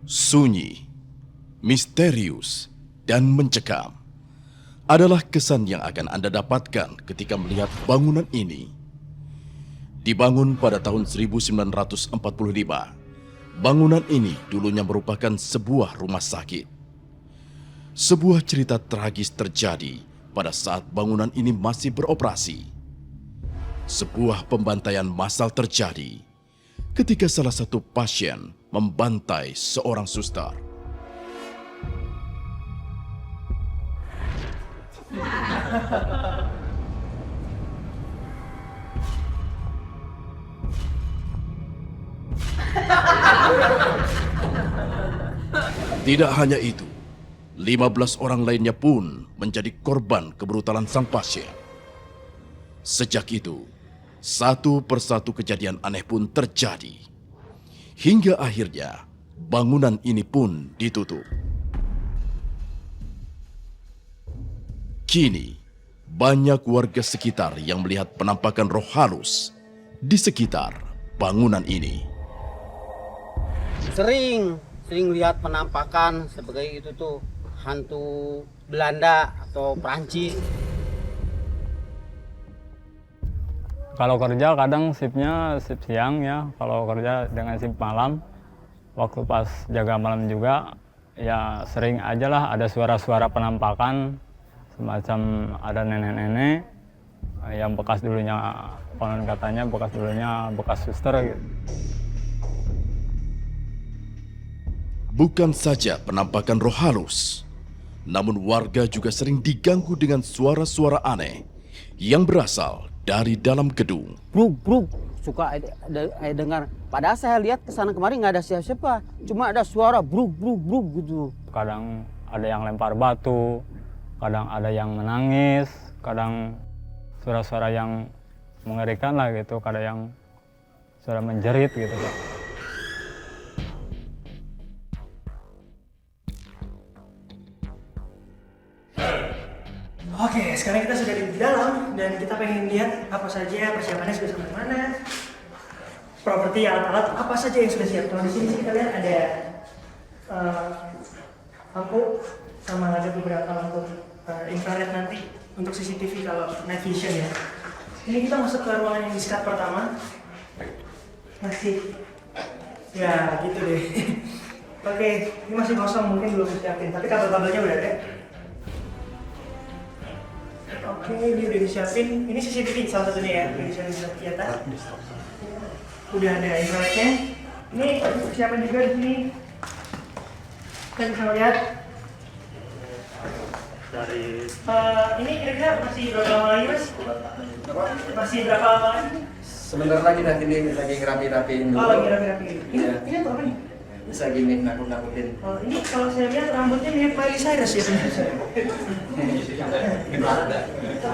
Sunyi, misterius, dan mencekam adalah kesan yang akan Anda dapatkan ketika melihat bangunan ini. Dibangun pada tahun 1945, bangunan ini dulunya merupakan sebuah rumah sakit. Sebuah cerita tragis terjadi pada saat bangunan ini masih beroperasi. Sebuah pembantaian massal terjadi ketika salah satu pasien membantai seorang suster. Tidak hanya itu, 15 orang lainnya pun menjadi korban kebrutalan sang pasien. Sejak itu, satu persatu kejadian aneh pun terjadi. Hingga akhirnya, bangunan ini pun ditutup. Kini, banyak warga sekitar yang melihat penampakan roh halus di sekitar bangunan ini. Sering lihat penampakan sebagai itu tuh hantu Belanda atau Perancis. Kalau kerja kadang shiftnya shift siang ya, kalau kerja dengan shift malam, waktu pas jaga malam juga ya sering aja lah ada suara-suara penampakan, semacam ada nenek-nenek yang bekas dulunya, konon katanya bekas dulunya bekas suster gitu. Bukan saja penampakan roh halus, namun warga juga sering diganggu dengan suara-suara aneh yang berasal dari dalam gedung. Bruk, suka ada dengar. Padahal saya lihat kesana kemari nggak ada siapa-siapa, cuma ada suara bruk gitu. Kadang ada yang lempar batu, kadang ada yang menangis, kadang suara-suara yang mengerikan lah gitu, kadang yang suara menjerit gitu Pak. Oke, sekarang kita sudah di dalam dan kita pengen lihat apa saja persiapannya sudah sampai mana. Properti alat-alat apa saja yang sudah siap. Kalau di sini kita lihat ada lampu sama ada beberapa lampu infrared nanti untuk CCTV kalau night vision ya. Ini kita masuk ke ruangan yang di sekat pertama. Masih ya gitu deh. Oke, ini masih kosong mungkin belum disiapin, tapi kabel-kabelnya udah ada. Oke, ini udah disiapin. Ini CCTV salah satunya ya, udah disiapin di atas. Udah ada infrarednya. Ini persiapan juga di sini. Kita bisa lihat. Dari ini kira-kira masih berapa lama lagi mas? Masih berapa lama lagi? Sebentar lagi nanti dia lagi ngerapi-rapiin dulu. Oh, lagi rapi-rapi. Ini apa nih? Bisa gini nakut-nakutin. Oh, ini kalau saya lihat rambutnya mirip Miley Cyrus ya sebenarnya.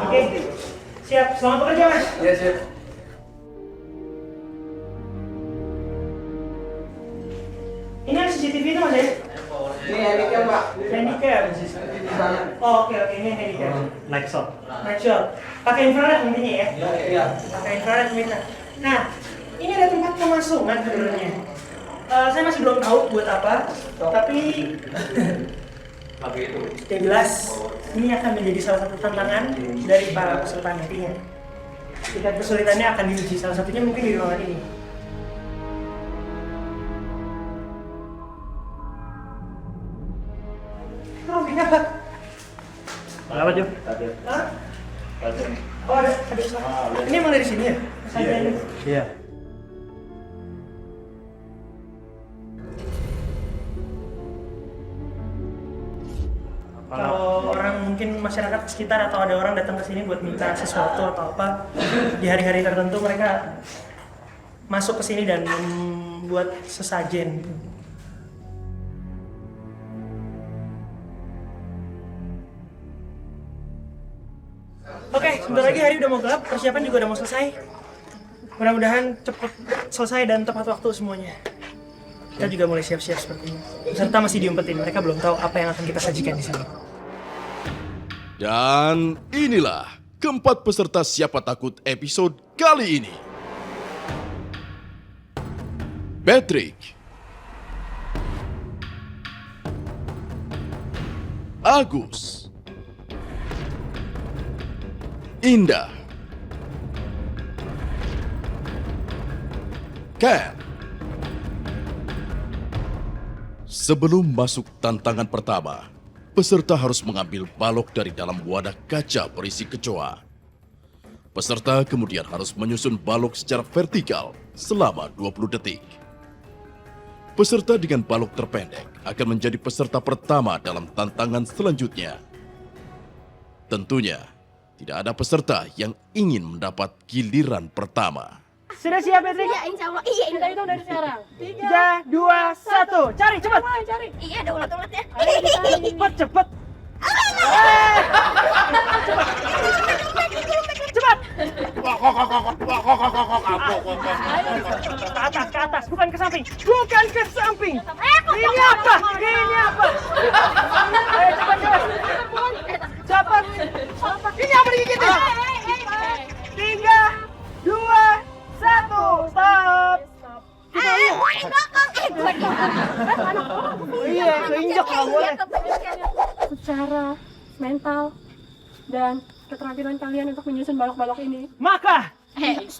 Oke, siap. Selamat bekerja mas. Iya siap. Ini ada CCTV itu mas ya? Ini handicam pak. Handicam. Oh, oke, ini handicam. Night shot. Pakai infrared nantinya ya? Iya. Pakai infrared bisa. Nah, ini ada tempat pemasungan sebenarnya. Saya masih belum tahu buat apa, tapi yang jelas ini akan menjadi salah satu tantangan dari para peserta nantinya. Tingkat kesulitannya akan diuji, salah satunya mungkin di ruangan ini. Oh, kenapa? Apa Jo? Hah? Oh, ada suara. Ini emang dari sini ya? Iya. Kalau orang mungkin masyarakat sekitar atau ada orang datang ke sini buat minta sesuatu atau apa di hari-hari tertentu mereka masuk ke sini dan membuat sesajen. Oke, sebentar lagi hari udah mau gelap, persiapan juga udah mau selesai. Mudah-mudahan cepat selesai dan tepat waktu semuanya. Kita juga mulai siap-siap sepertinya. Peserta masih diumpetin, mereka belum tahu apa yang akan kita sajikan di sini. Dan inilah keempat peserta Siapa Takut episode kali ini. Patrick, Agus, Indah, Ken. Sebelum masuk tantangan pertama, peserta harus mengambil balok dari dalam wadah kaca berisi kecoa. Peserta kemudian harus menyusun balok secara vertikal selama 20 detik. Peserta dengan balok terpendek akan menjadi peserta pertama dalam tantangan selanjutnya. Tentunya, tidak ada peserta yang ingin mendapat giliran pertama. Sudah siap, Patrick? Iya, insya Allah. Iya, Kita hitung dari sekarang. 3, 2, 1. Cari, cepat. Cari. Iya, ada ulat-ulatnya. Cepat, cepat. Cepat. Ke atas, bukan ke samping. Bukan ke samping. Ini apa? Ini apa? Ayo, cepat. Cepat. Ini apa digigitin? 3, 2, 1. Stop. Iya, keinjak nggak boleh. Secara mental dan keterampilan kalian untuk menyusun balok-balok ini. Maka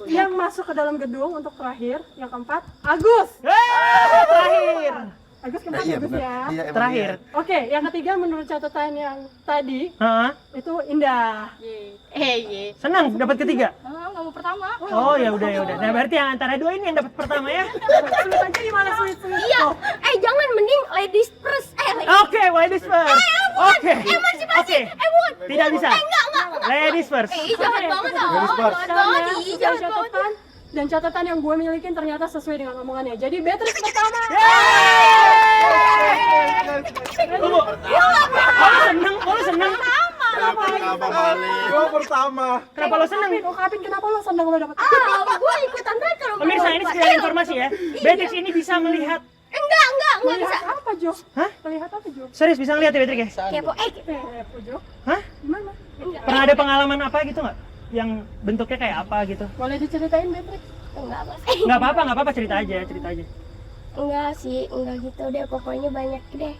Yang masuk ke dalam gedung untuk terakhir, yang keempat, Agus. terakhir. Agus keempat ya, Agus ya. Terakhir. Oke, yang ketiga menurut catatan yang tadi Hah? itu Indah. Senang dapat ketiga. Nggak mau pertama. Oh ya udah. Nah berarti yang antara dua ini yang dapat pertama ya. Sulit aja di mana sulit. Iya. Jangan mending ladies first. Oke, ladies first. Oke. Emansipasi. Bukan. Tidak bisa. Enggak. Ladies first. Jahat banget. Jahat banget. Dan catatan yang gue milikin ternyata sesuai dengan omongannya. Jadi Beatrice pertama. Tunggu. Kok lu seneng? Gue pertama. Kenapa lo seneng? Ungkapin kenapa lo seneng lo dapet. Gue ikutan tadi kalau Pemirsa, ini sekedar informasi ya. Beatrix ini bisa melihat. Enggak bisa. Melihat apa, Jo? Hah? Melihat apa, Jo? Serius bisa ngeliat ya Beatrix ya? Kepo. Kepo, Jo. Hah? Gimana? Pernah ada pengalaman apa gitu nggak? Yang bentuknya kayak apa gitu? Boleh diceritain, Beatrix? Enggak, Mas. Nggak apa-apa, cerita aja. Enggak sih, enggak gitu deh. Pokoknya banyak deh.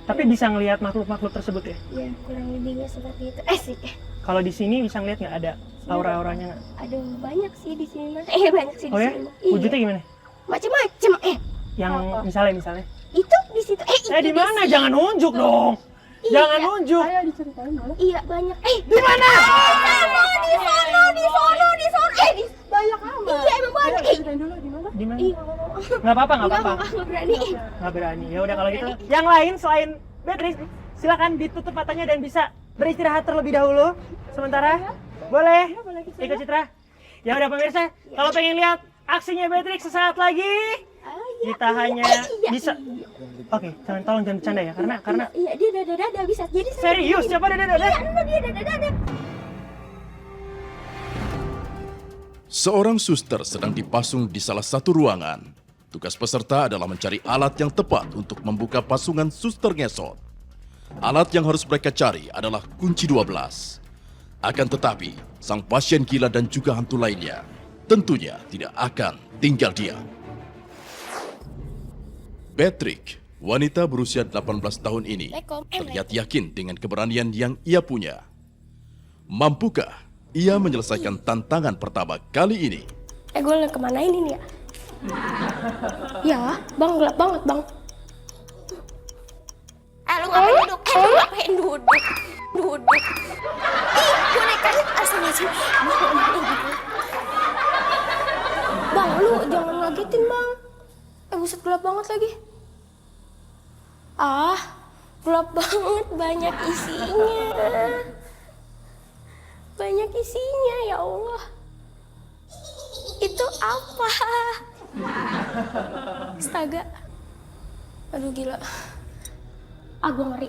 Tapi bisa ngelihat makhluk-makhluk tersebut ya? Ya, kurang lebihnya seperti itu. Sih. Kalau di sini bisa ngeliat nggak ada aura-auranya nggak? Aduh, banyak sih di sini, Mas. Banyak sih Oh di ya? sini. Wujudnya gimana? Macem-macem. Yang misalnya? Itu di situ. Di mana? Jangan nunjuk dong. Jangan nunjuk. Ayo diceritain, boleh? Iya, banyak. Di mana? Di sono. Banyak amat. Iya, emang banyak. Ayo ceritain dulu di mana? Di mana? Iya. Nggak apa-apa. Enggak berani. Nggak berani. Ya udah kalau gitu. Yang lain selain Beatrix, silakan ditutup matanya dan bisa beristirahat terlebih dahulu. Sementara, boleh ikut Citra. Ya udah pemirsa, kalau pengen lihat aksinya Beatrix sesaat lagi, kita hanya bisa. Oke, tolong jangan bercanda ya, karena Iya, dia dada bisa. Jadi serius. Coba dada. dia dada. Seorang suster sedang dipasung di salah satu ruangan. Tugas peserta adalah mencari alat yang tepat untuk membuka pasungan suster ngesot. Alat yang harus mereka cari adalah kunci 12. Akan tetapi, sang pasien gila dan juga hantu lainnya tentunya tidak akan tinggal diam. Patrick, wanita berusia 18 tahun ini, terlihat yakin dengan keberanian yang ia punya. Mampukah ia menyelesaikan tantangan pertama kali ini? Gue kemana ini nih ya? Ya, Bang, gelap banget, Bang. Lu ngapain duduk? Lu ngapain duduk? Ih, bonekanya asal-asal. Bang, lu jangan ngagetin, Bang. Buset, gelap banget lagi. Gelap banget, banyak isinya, ya Allah. Itu apa? Astaga. Aduh, gila. Gue ngeri.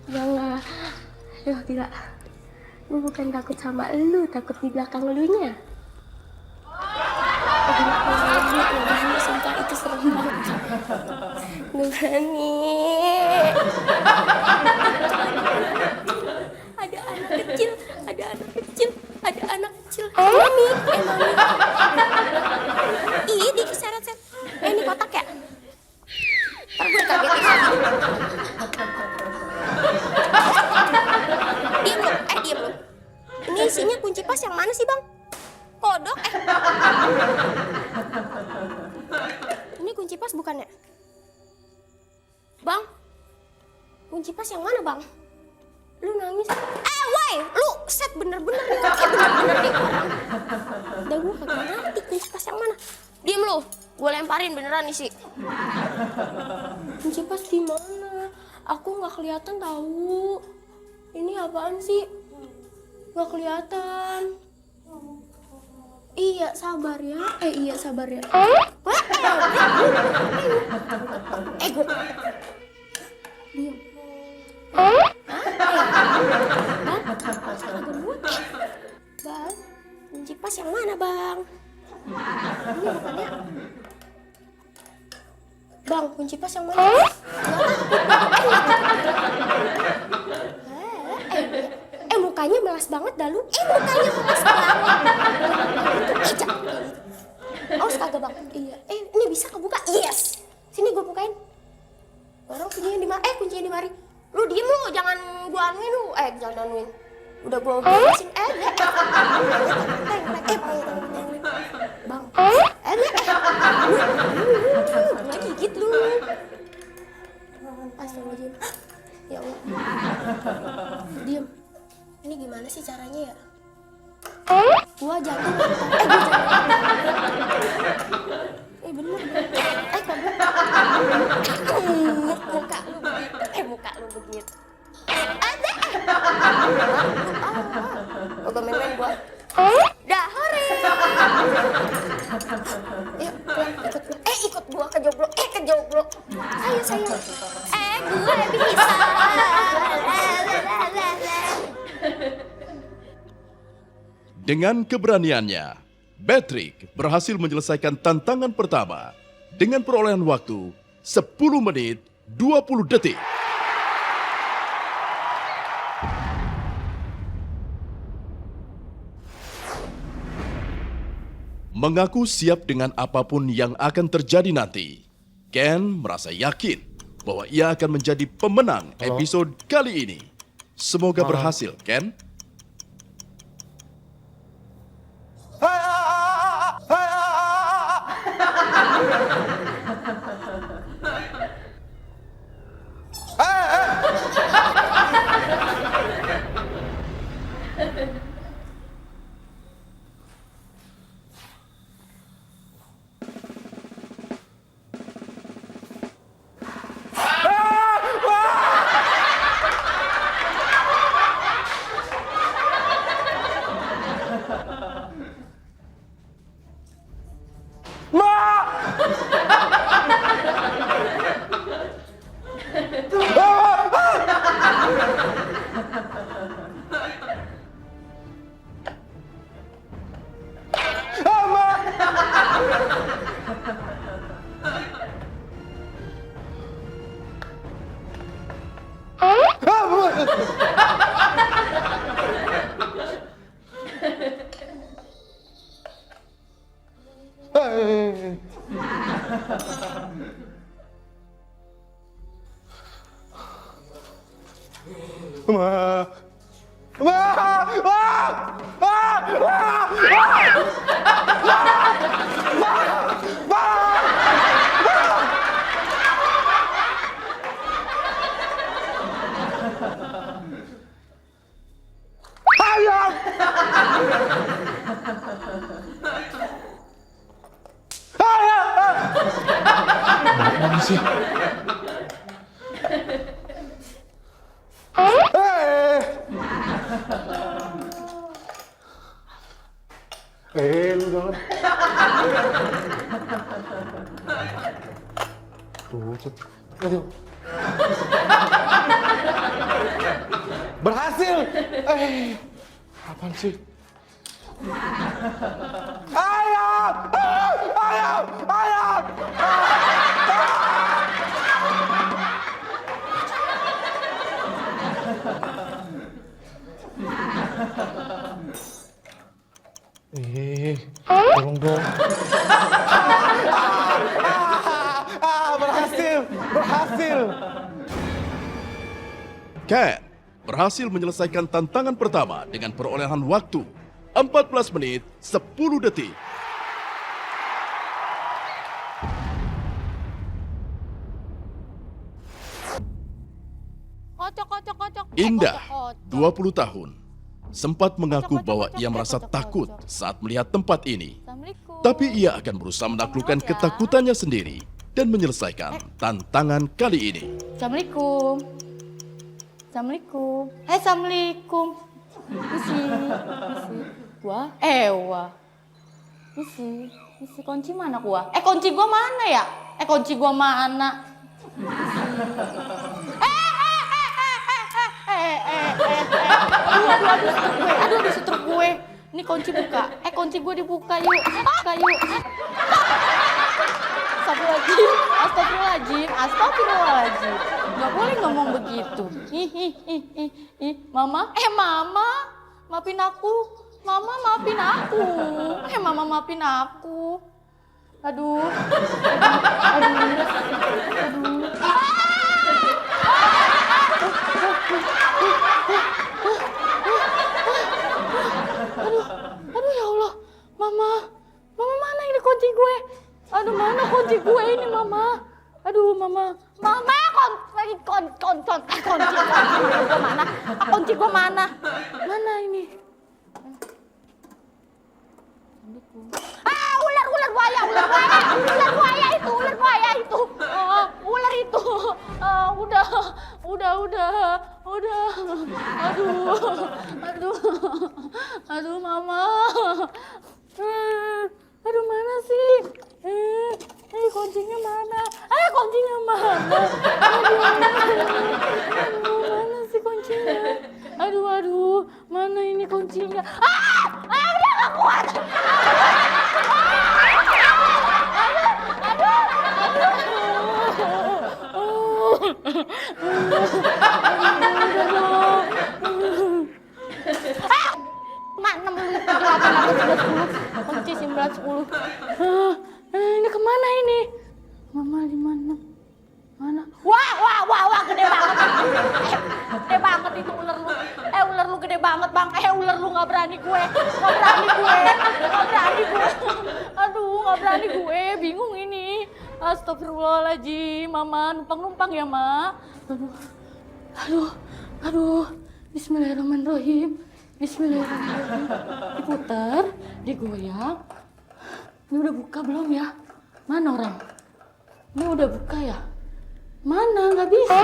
Jangan. Aduh, gila. Gue bukan takut sama lu, takut di belakang elunya. Nggak berani, sumpah itu serem banget. Nggak berani. Ada anak kecil. Mami. Ih, diseret-seret. Ini kotak ya? Ntar gue kagetin. Bang, kunci pas yang mana bang? Lu nangis? Woi, lu set bener-bener nih, bener-bener nih. Udah gue kagak ngerti kunci pas yang mana. Diem lu, gue lemparin beneran nih sih. Kunci pas di mana? Aku nggak kelihatan tahu. Ini apaan sih? Nggak kelihatan. Iya sabar ya. Iya sabar ya. Gue. Diem. Bang, kunci pas yang mana bang? Ini bukannya. Bang, kunci pas yang mana? Mukanya melas banget dah lu. Mukanya melas banget. Jangan. Awas kagak bang. Iya. Ini bisa kebuka? Yes. Sini gue bukain. Orang kuncinya di mari. Kuncinya di mari. Lu diem lu, jangan gua anuin lu. Jangan anuin. Udah gua beresin. Bang. Gua gigit lu. Astagfirullahaladzim. Ya Allah. Diem. Ini gimana sih caranya ya? Gua jatuh. Bener. Muka lu begitu. Gua main-main gua. Dah, hore. Yuk, pulang, ikut gua. Ikut gua ke joglo. Ke joglo. Ayo sayang. Gue bisa. Dengan keberaniannya, Patrick berhasil menyelesaikan tantangan pertama dengan perolehan waktu 10 menit 20 detik. Mengaku siap dengan apapun yang akan terjadi nanti, Ken merasa yakin bahwa ia akan menjadi pemenang episode kali ini. Semoga berhasil, Ken. Lu jangan. Aduh. Berhasil. Apaan sih? Ayam! Ayam! Ayam! Tolong dong. Berhasil! Berhasil! Ken berhasil menyelesaikan tantangan pertama dengan perolehan waktu 14 menit 10 detik. Indah, 20 tahun, sempat mengaku bahwa ia merasa takut saat melihat tempat ini. Tapi ia akan berusaha menaklukkan ketakutannya sendiri dan menyelesaikan tantangan kali ini. Assalamualaikum. Assalamualaikum. Assalamualaikum. Misi. Wah, wah. Misi kunci mana gua? Kunci gua mana ya? Kunci gua mana? Aduh, setruk gue. Ini kunci buka. Kunci gue dibuka yuk. Astagfirullahaladzim. Gak boleh ngomong begitu. Mama, maafin aku. Mama, maafin aku. Mama, maafin aku. Aduh. Aduh ya Allah, Mama mana ini kunci gue? Aduh mana kunci gue ini Mama? Aduh Mama, kunci gue mana? Mana ini? Ular buaya itu. Ular itu. Udah. Aduh Mama. Aduh mana sih? Kuncinya mana? Aduh, mana sih kuncinya? Aduh, mana ini kuncinya? Udah gak kuat. Kunci 910. Ini kemana ini? Mama di mana? Wah, gede banget. Gede banget itu ular lu. Ular lu gede banget, Bang. Ular lu nggak berani gue. Aduh, nggak berani gue. Bingung ini. Astagfirullahaladzim, Mama numpang ya, Ma. Aduh. Bismillahirrahmanirrahim. Diputar, digoyang. Ini udah buka belum ya? Mana orang? Ini udah buka ya? Mana? Nggak bisa.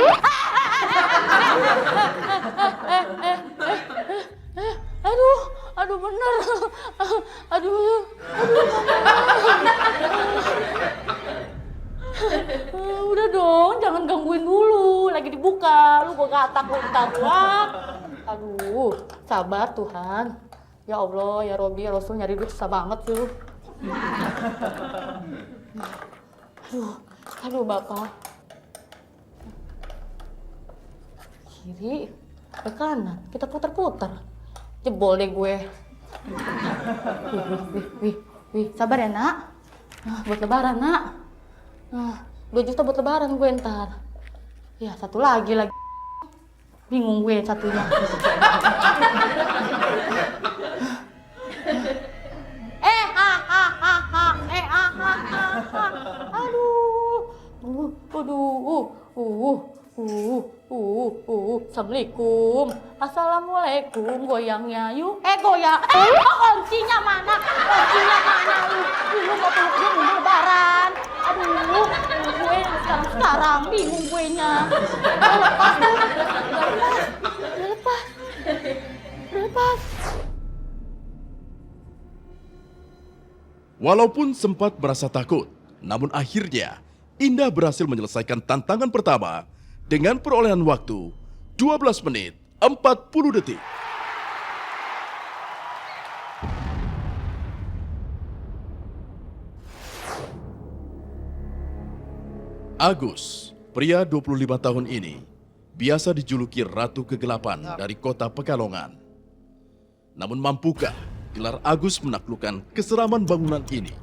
Aduh bener. Aduh. Udah dong, jangan gangguin dulu. Lagi dibuka, lu gua katak gua. Aduh, sabar Tuhan. Ya Allah, ya Robi, ya Rasul, nyari duit susah banget sih lu. Aduh Bapak. Kiri, ke kanan, kita putar-putar. Jebol deh gue. Wih, sabar ya Nak. Buat lebaran Nak. 2 juta buat lebaran gue ntar. Ya, satu lagi. Bingung gue satunya. Assalamualaikum. Assalamualaikum, goyangnya yuk. Goyang. Kuncinya mana lu? Lu mau peluk gue mau lebaran. Aduh, gue sekarang bingung gue nya. Lepas. Walaupun sempat merasa takut, namun akhirnya Indah berhasil menyelesaikan tantangan pertama dengan perolehan waktu 12 menit 40 detik. Agus, pria 25 tahun ini, biasa dijuluki Ratu Kegelapan dari kota Pekalongan. Namun mampukah gelar Agus menaklukkan keseraman bangunan ini,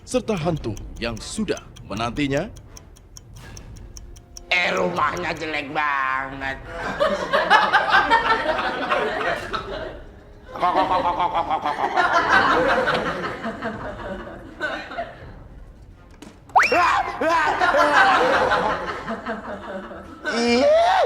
serta hantu yang sudah menantinya? Rumahnya jelek banget. Iya.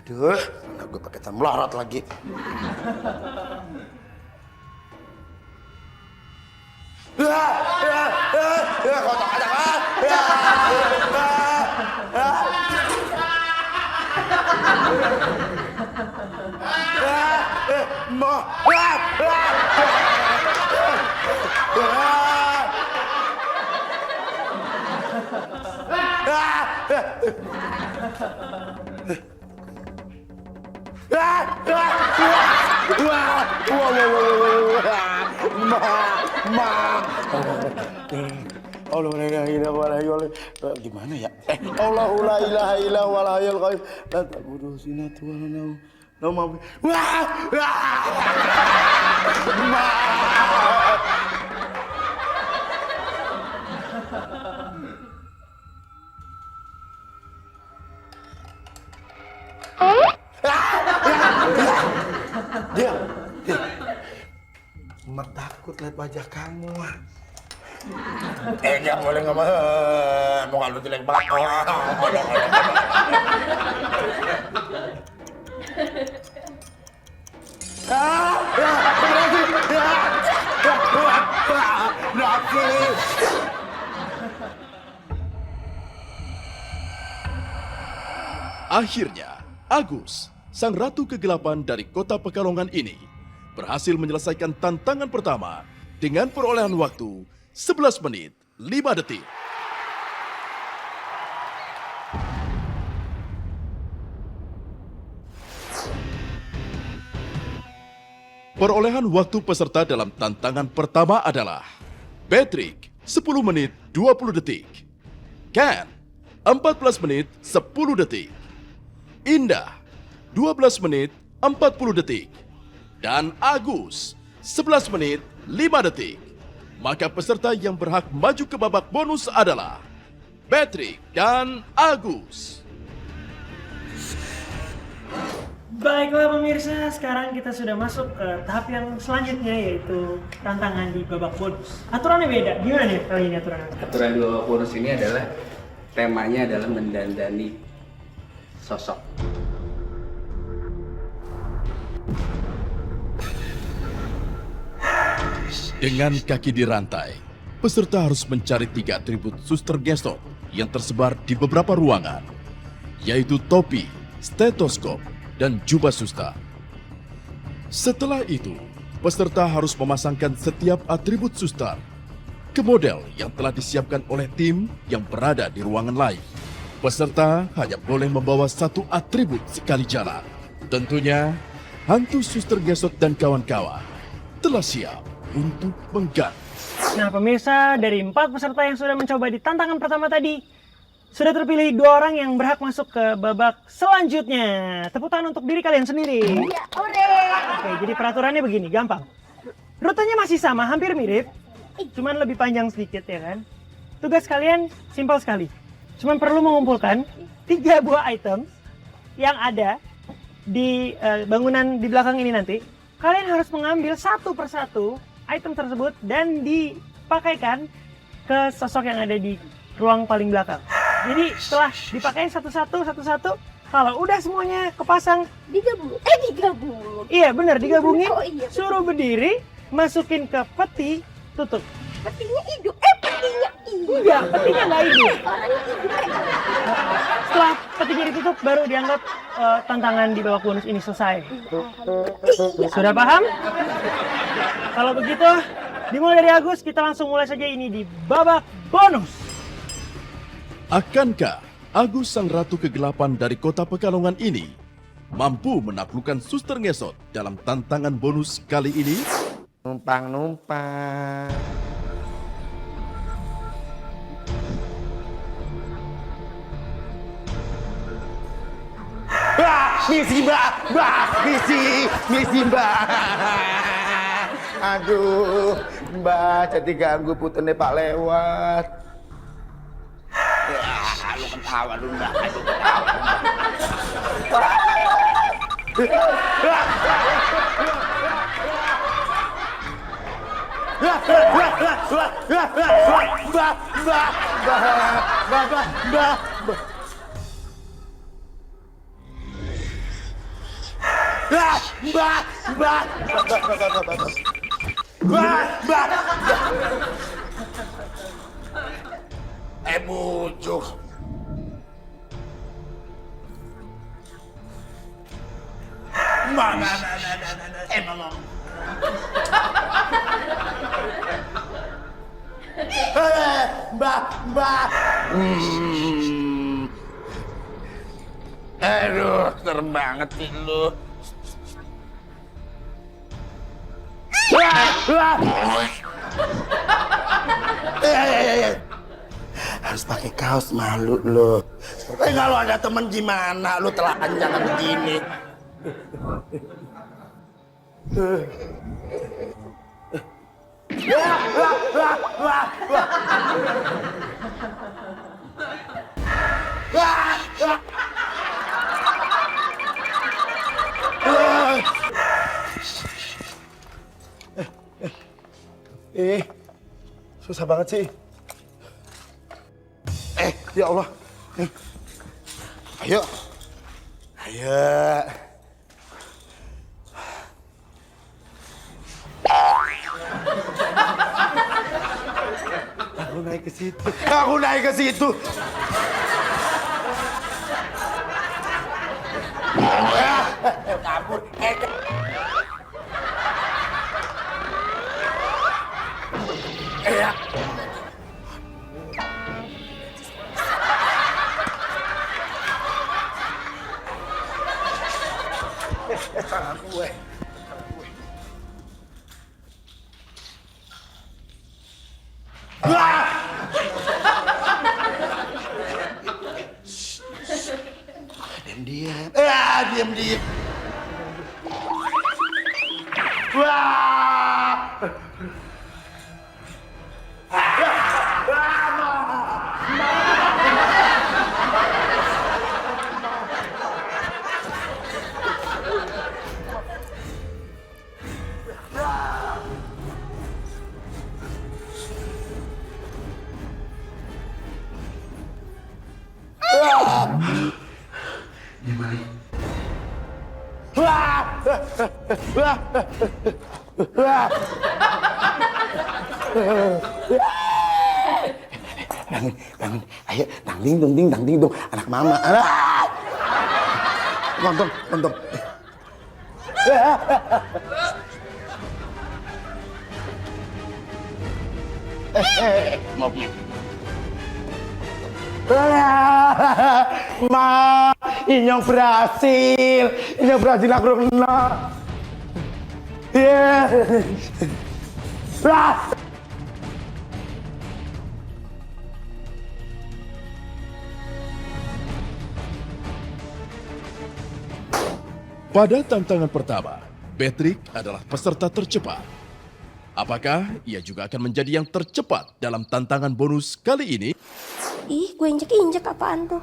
Aduh, mana gue pakai melorot lagi. Kotak aja. Gimana ya? Allahu la ilaha illa huwal hayyul qayyum. La ta'budu sinatun wa la nawm. Diam. Mak takut lihat wajah kamu. Jangan boleh ngomong. Muka lu jelek banget. Akhirnya, Agus, sang ratu kegelapan dari kota Pekalongan ini, berhasil menyelesaikan tantangan pertama dengan perolehan waktu 11 menit 5 detik. Perolehan waktu peserta dalam tantangan pertama adalah Patrick 10 menit 20 detik, Ken 14 menit 10 detik, Indah 12 menit 40 detik, dan Agus 11 menit 5 detik. Maka peserta yang berhak maju ke babak bonus adalah Patrick dan Agus. Baiklah pemirsa, sekarang kita sudah masuk ke tahap yang selanjutnya, yaitu tantangan di babak bonus. Aturannya beda, gimana nih kali ini aturannya? Aturan di babak bonus ini adalah temanya adalah mendandani sosok. Dengan kaki dirantai, peserta harus mencari 3 atribut suster gesot yang tersebar di beberapa ruangan, yaitu topi, stetoskop, dan jubah suster. Setelah itu, peserta harus memasangkan setiap atribut suster ke model yang telah disiapkan oleh tim yang berada di ruangan lain. Peserta hanya boleh membawa 1 atribut sekali jalan. Tentunya, hantu suster gesot dan kawan-kawan telah siap untuk mengganti. Nah pemirsa, dari 4 peserta yang sudah mencoba di tantangan pertama tadi, sudah terpilih 2 orang yang berhak masuk ke babak selanjutnya. Tepuk tangan untuk diri kalian sendiri. Oke, jadi peraturannya begini, gampang. Rutenya masih sama, hampir mirip, cuman lebih panjang sedikit ya kan. Tugas kalian simpel sekali. Cuman perlu mengumpulkan 3 buah item yang ada di bangunan di belakang ini nanti. Kalian harus mengambil satu persatu item tersebut dan dipakaikan ke sosok yang ada di ruang paling belakang. Jadi setelah dipakai satu-satu, kalau udah semuanya kepasang, Digabung. iya benar, digabungin, Oh, iya. suruh berdiri, masukin ke peti, tutup. Petinya hidup. Petinya hidup. Enggak, petinya nggak hidup. Orangnya hidup. Setelah petinya ditutup, baru dianggap tantangan di babak bonus ini selesai. Sudah paham? Kalau begitu, dimulai dari Agus, kita langsung mulai saja ini di babak bonus. Akankah Agus sang ratu kegelapan dari kota Pekalongan ini mampu menaklukkan suster ngesot dalam tantangan bonus kali ini? Numpang. Misi mbak. Aduh, mbak jadi ganggu putene Pak lewat. Lu ketawa lu enggak. Ayo ketawa. Bujuk. Mana? Emang. Mbak. Aduh, serem banget sih lu. Harus pakai kaos, malu lu. Kalau ada temen gimana lu telanjang begini. Susah banget sih. Ya Allah. Ayo. Aku naik ke situ. Kabur. Salah gue. Diam. Bangun. Ayo, dang ding dong. Anak mama. Lontong. Maafnya. Ma, Inyong berhasil aku kena. Pada tantangan pertama, Patrick adalah peserta tercepat. Apakah ia juga akan menjadi yang tercepat dalam tantangan bonus kali ini? Ih, gue injek apaan tuh?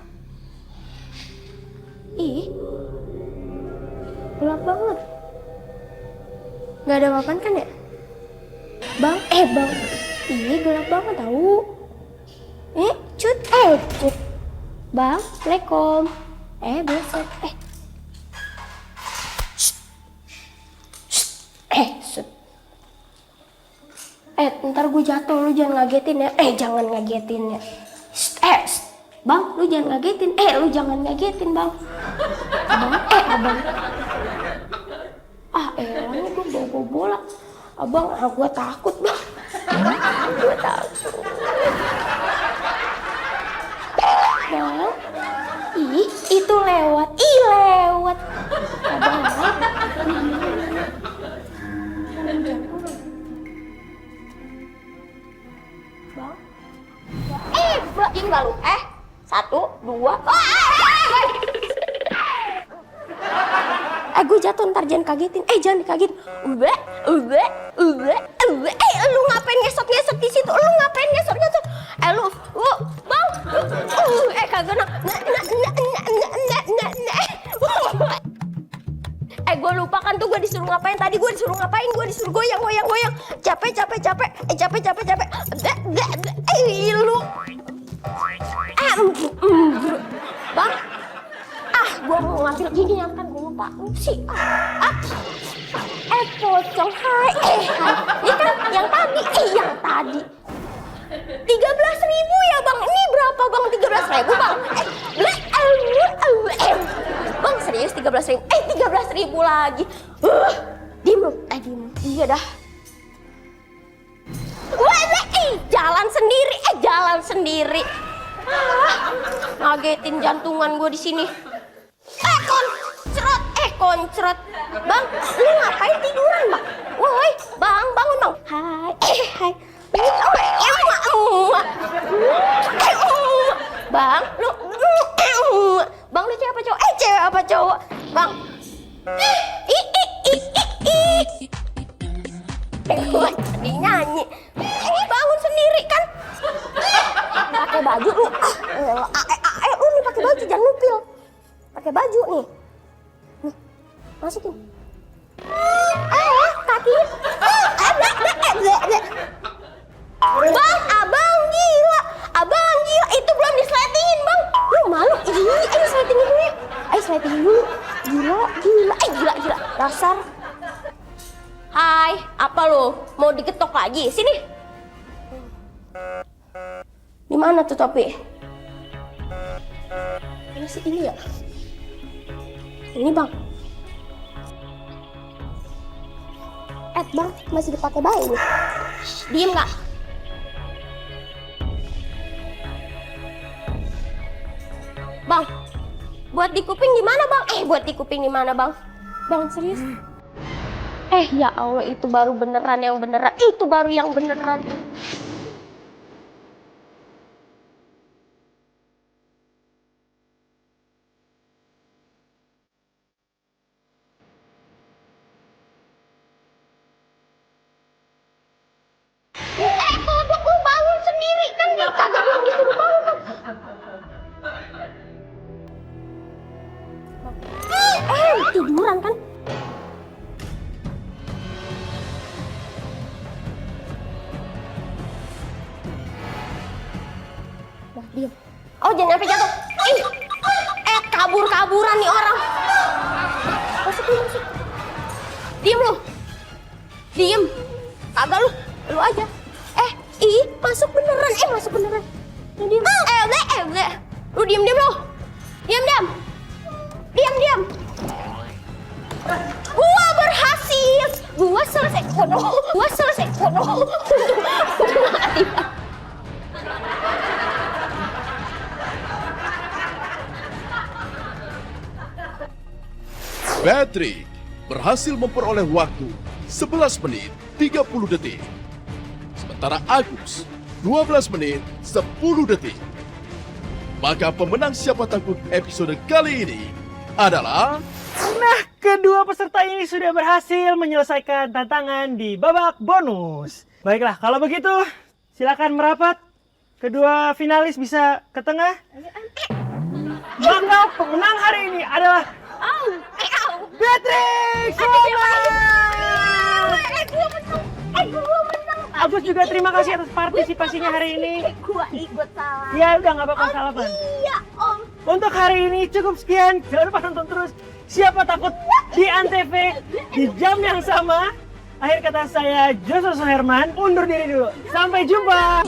Ih, gelap banget. Gak ada papan kan ya? Bang. Ih, gelap banget tau. Cut. Bang, Assalamualaikum. Besok. Ntar gue jatuh, lu jangan ngagetin ya. Jangan ngagetin ya. Bang, lu jangan ngagetin. Lu jangan ngagetin, Bang. Abang. Ini gue bawa bola. Abang, gue takut, Bang. Gue takut. Bang. Itu lewat. Lewat. Abang. Enggak lu. 1, 2. Gue jatuh, ntar jangan kagetin. Jangan dikagetin. Lu ngapain ngesot di situ? Lu ngapain ngesot? Lu, Bang. Kagak ngapain? Tadi gue disuruh ngapain? Gue disuruh goyang. Capek. Lu. Bang. Gue mau ngambil gini yang kan gue lupa. Sih. Pocong. Hai. Ini kan yang tadi. Yang tadi. 13.000 ya bang. Ini berapa bang? 13.000 bang. Bang serius 13.000. 13.000 lagi. Diem lu. Diem. Iya dah. Jalan sendiri. Ngagetin jantungan gue di sini. Koncrot. Bang, lu ngapain tiduran bang? Woi, bang, bangun bang. Hai. Bang, lu cewek apa cowok? Cewek apa cowok? Bang. Gue tadi nyanyi. Ini bangun sendiri kan? Pakai baju lu. Lu nih pakai baju jangan ngupil. Pakai baju nih. Masukin. Kaki. Bang, abang gila. Itu belum disletingin, Bang. Lu malu. Ayo sletingin dulu ya. Gila. Dasar. Hai, apa lu? Mau diketok lagi? Sini. Di mana tuh topi? Ini sih ini ya. Ini, Bang. Bang, masih dipakai bayi nih. Diem nggak? Bang, buat di kuping gimana bang? Buat di kuping gimana bang? Bang serius? Ya Allah, itu baru beneran yang beneran. Itu baru yang beneran. Kodok lu bangun sendiri kan? Kagak belum disuruh bangun. Tiduran kan? Diam. Jangan sampai jatuh. Kabur-kaburan nih orang. Masuk. Diam lu. Diem. Kagak lu. Lu aja. Masuk beneran. Lu diem. Lu diem lu. Diam. Gua berhasil. Gua selesai. Patrick berhasil memperoleh waktu 11 menit 30 detik. Sementara Agus 12 menit 10 detik. Maka pemenang Siapa Takut episode kali ini adalah... Nah, kedua peserta ini sudah berhasil menyelesaikan tantangan di babak bonus. Baiklah, kalau begitu silakan merapat. Kedua finalis bisa ke tengah. Maka pemenang hari ini adalah Patrick! Agus juga terima kasih atas partisipasinya hari ini. Gua ikut salah. Ya udah, nggak apa-apa salah, Pan. Iya, Om. Untuk hari ini cukup sekian. Jangan lupa nonton terus Siapa Takut di Antv di jam yang sama. Akhir kata saya, Joshua Suherman, undur diri dulu. Sampai jumpa.